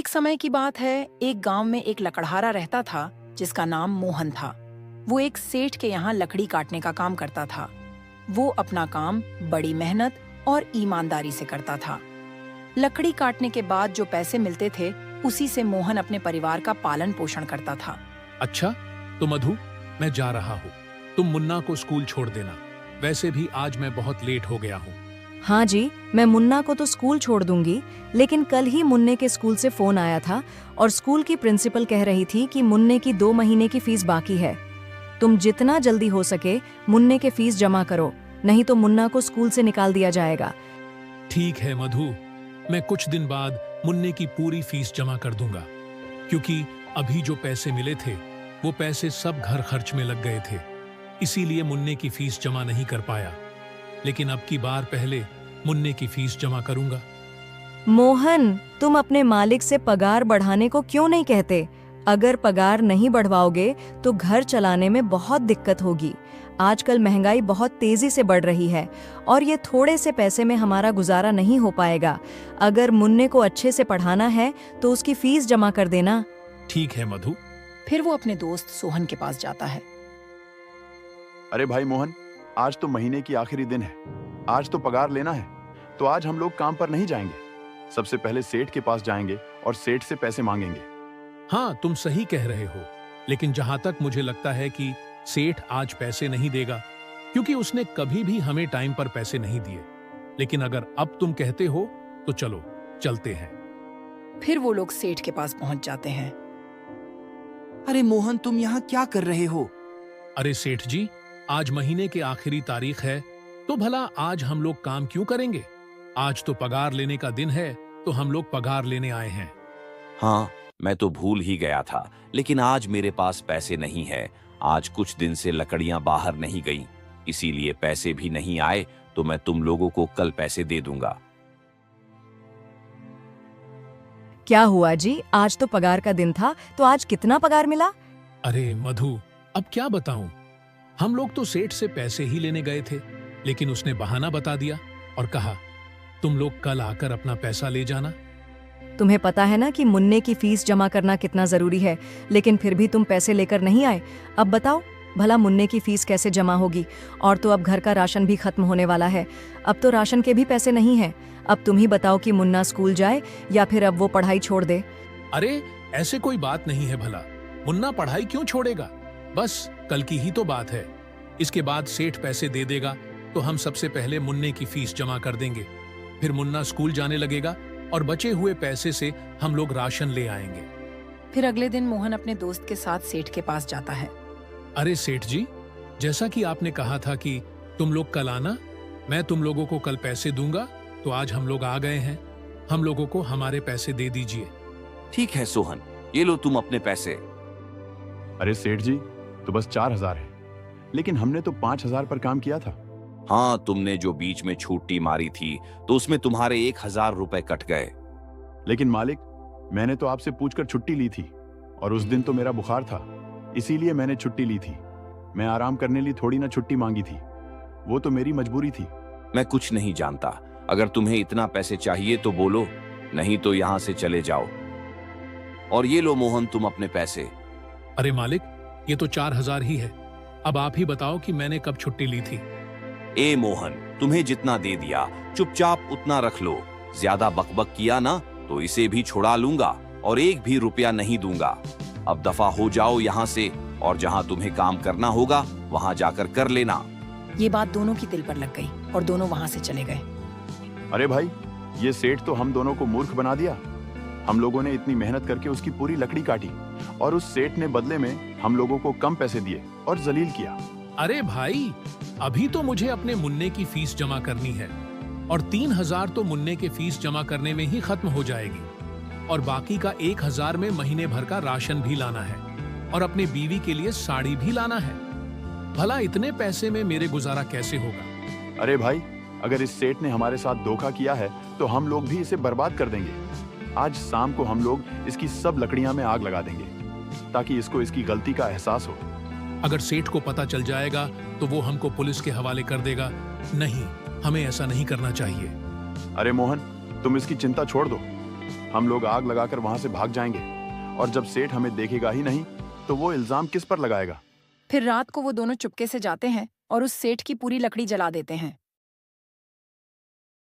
एक समय की बात है, एक गांव में एक लकड़हारा रहता था जिसका नाम मोहन था। वो एक सेठ के यहाँ लकड़ी काटने का काम करता था। वो अपना काम बड़ी मेहनत और ईमानदारी से करता था। लकड़ी काटने के बाद जो पैसे मिलते थे, उसी से मोहन अपने परिवार का पालन पोषण करता था। अच्छा, तो मधु, मैं जा रहा हूँ। तुम मुन्ना को स्कूल छोड़ देना। वैसे भी आज मैं बहुत लेट हो गया हूँ। हाँ जी, मैं मुन्ना को तो स्कूल छोड़ दूंगी, लेकिन कल ही मुन्ने के स्कूल से फोन आया था और स्कूल की प्रिंसिपल कह रही थी कि मुन्ने की 2 महीने की फीस बाकी है। तुम जितना जल्दी हो सके मुन्ने के फीस जमा करो, नहीं तो मुन्ना को स्कूल से निकाल दिया जाएगा। ठीक है मधु, मैं कुछ दिन बाद मुन्ने की पूरी फीस जमा कर दूंगा, क्योंकि अभी जो पैसे मिले थे वो पैसे सब घर खर्च में लग गए थे। इसीलिए मुन्ने की फीस जमा नहीं कर पाया, लेकिन अब की बार पहले मुन्ने की फीस जमा करूंगा। मोहन, तुम अपने मालिक से पगार बढ़ाने को क्यों नहीं कहते? अगर पगार नहीं बढ़वाओगे तो घर चलाने में बहुत दिक्कत होगी। आजकल महंगाई बहुत तेजी से बढ़ रही है और ये थोड़े से पैसे में हमारा गुजारा नहीं हो पाएगा। अगर मुन्ने को अच्छे से पढ़ाना है तो उसकी फीस जमा कर देना। ठीक है मधु। फिर वो अपने दोस्त सोहन के पास जाता है। अरे भाई मोहन, आज तो महीने की आखिरी दिन है। आज तो पगार लेना है, तो आज हम लोग काम पर नहीं जाएंगे। सबसे पहले सेठ के पास जाएंगे और सेठ से पैसे मांगेंगे। हाँ, तुम सही कह रहे हो, लेकिन जहां तक मुझे लगता है कि सेठ आज पैसे नहीं देगा, क्योंकि उसने कभी भी हमें टाइम पर पैसे नहीं दिए। लेकिन अगर अब तुम कहते हो तो चलो चलते हैं। फिर वो लोग सेठ के पास पहुंच जाते हैं। अरे मोहन, तुम यहाँ क्या कर रहे हो? अरे सेठ जी, आज महीने की आखिरी तारीख है, तो भला आज हम लोग काम क्यों करेंगे? आज तो पगार लेने का दिन है, तो हम लोग पगार लेने आए हैं। हाँ, मैं तो भूल ही गया था, लेकिन आज मेरे पास पैसे नहीं है। आज कुछ दिन से लकड़ियां बाहर नहीं गईं, इसीलिए पैसे भी नहीं आए, तो मैं तुम लोगों को कल पैसे दे दूंगा। क्या हुआ जी, आज तो पगार का दिन था, तो आज कितना पगार मिला? अरे मधु, अब क्या बताऊं? हम लोग तो सेठ से पैसे ही लेने गए थे, लेकिन उसने बहाना बता दिया और कहा तुम लोग कल आकर अपना पैसा ले जाना। तुम्हें पता है ना कि मुन्ने की फीस जमा करना कितना जरूरी है, लेकिन फिर भी तुम पैसे लेकर नहीं आए। अब बताओ, भला मुन्ने की फीस कैसे जमा होगी? और तो अब घर का राशन भी खत्म होने वाला है। अब तो राशन के भी पैसे नहीं हैं। अब तुम ही बताओ कि मुन्ना स्कूल जाए या फिर अब वो पढ़ाई छोड़ दे। अरे ऐसे कोई बात नहीं है भला। मुन्ना पढ़ाई क्यों छोड़ेगा? बस कल की ही तो बात है। इसके बाद सेठ पैसे दे देगा, तो हम सबसे पहले मुन्ने की फीस जमा कर देंगे। फिर मुन्ना स्कूल जाने लगेगा और बचे हुए पैसे से हम लोग राशन ले आएंगे। फिर अगले दिन मोहन अपने दोस्त के साथ सेठ के पास जाता है। अरे सेठ जी, जैसा कि आपने कहा था कि तुम लोग कल आना, मैं तुम लोगों को कल पैसे दूंगा, तो आज हम लोग आ गए हैं। हम लोगों को हमारे पैसे दे दीजिए। ठीक है सोहन, ये लो तुम अपने पैसे। अरे सेठ जी, तो बस 4000 है, लेकिन हमने तो 5000 पर काम किया था। हाँ, तुमने जो बीच में छुट्टी मारी थी तो उसमें तुम्हारे 1000 रुपए कट गए। लेकिन मालिक, मैंने तो आपसे पूछकर छुट्टी ली थी, और उस दिन तो मेरा बुखार था, इसीलिए मैंने छुट्टी ली थी। मैं आराम करने लिए थोड़ी ना छुट्टी मांगी थी, वो तो मेरी मजबूरी थी। मैं कुछ नहीं जानता। अगर तुम्हें इतना पैसे चाहिए तो बोलो, नहीं तो यहाँ से चले जाओ। और ये लो मोहन, तुम अपने पैसे। अरे मालिक, ये तो 4000 ही है। अब आप ही बताओ कि मैंने कब छुट्टी ली थी। ए मोहन, तुम्हें जितना दे दिया चुपचाप उतना रख लो। ज्यादा बकबक किया ना तो इसे भी छुड़ा लूंगा और 1 भी रुपया नहीं दूंगा। अब दफा हो जाओ यहाँ से, और जहाँ तुम्हें काम करना होगा वहाँ जाकर कर लेना। ये बात दोनों की तिल पर लग गई और दोनों वहां से चले गए। अरे भाई, ये सेठ तो हम दोनों को मूर्ख बना दिया। हम लोगों ने इतनी मेहनत करके उसकी पूरी लकड़ी काटी, और उस सेठ ने बदले में हम लोगों को कम पैसे दिए और जलील किया। अरे भाई, अभी तो मुझे अपने मुन्ने की फीस जमा करनी है, और 3000 तो मुन्ने के फीस जमा करने में ही खत्म हो जाएगी, और बाकी का 1000 में महीने भर का राशन भी लाना है, और अपनी बीवी के लिए साड़ी भी लाना है। भला इतने पैसे में मेरे गुजारा कैसे होगा? अरे भाई, अगर इस सेठ ने हमारे साथ धोखा किया है तो हम लोग भी इसे बर्बाद कर देंगे। आज शाम को हम लोग इसकी सब लकड़ियां में आग लगा देंगे, ताकि इसको इसकी गलती का एहसास हो। अगर सेठ को पता चल जाएगा तो वो हमको पुलिस के हवाले कर देगा। नहीं, हमें ऐसा नहीं करना चाहिए। अरे मोहन, तुम इसकी चिंता छोड़ दो। हम लोग आग लगाकर वहां से भाग जाएंगे और जब सेठ हमें देखेगा ही नहीं तो वो इल्जाम किस पर लगाएगा? फिर रात को वो दोनों चुपके से जाते हैं और उस सेठ की पूरी लकड़ी जला देते हैं।